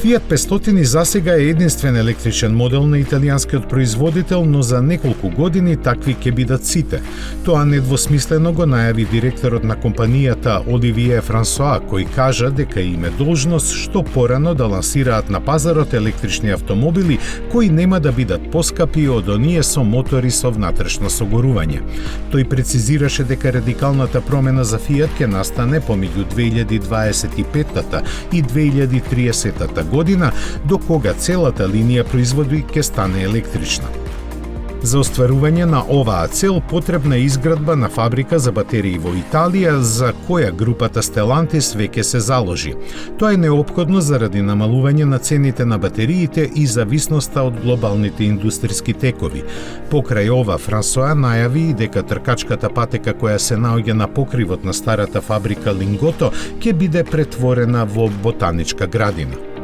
Fiat 500 засега е единствен електричен модел на италијанскиот производител, но за неколку години такви ќе бидат сите. Тоа недвосмислено го најави директорот на компанијата Оливие Франсоа, кој кажа дека им е должност што порано да лансираат на пазарот електрични автомобили кои нема да бидат поскапи од оние со мотори со внатрешно согорување. Тој прецизираше дека радикалната промена за Fiat ќе настане помеѓу 2025 и 2030 година, до кога целата линија производи ќе стане електрична. За остварување на оваа цел потребна е изградба на фабрика за батерии во Италија, за која групата Stellantis веќе се заложи. Тоа е неопходно заради намалување на цените на батериите и зависноста од глобалните индустријски текови. Покрај ова, Франсоа најави и дека тркачката патека која се наоѓа на покривот на старата фабрика Лингото ќе биде претворена во ботаничка градина.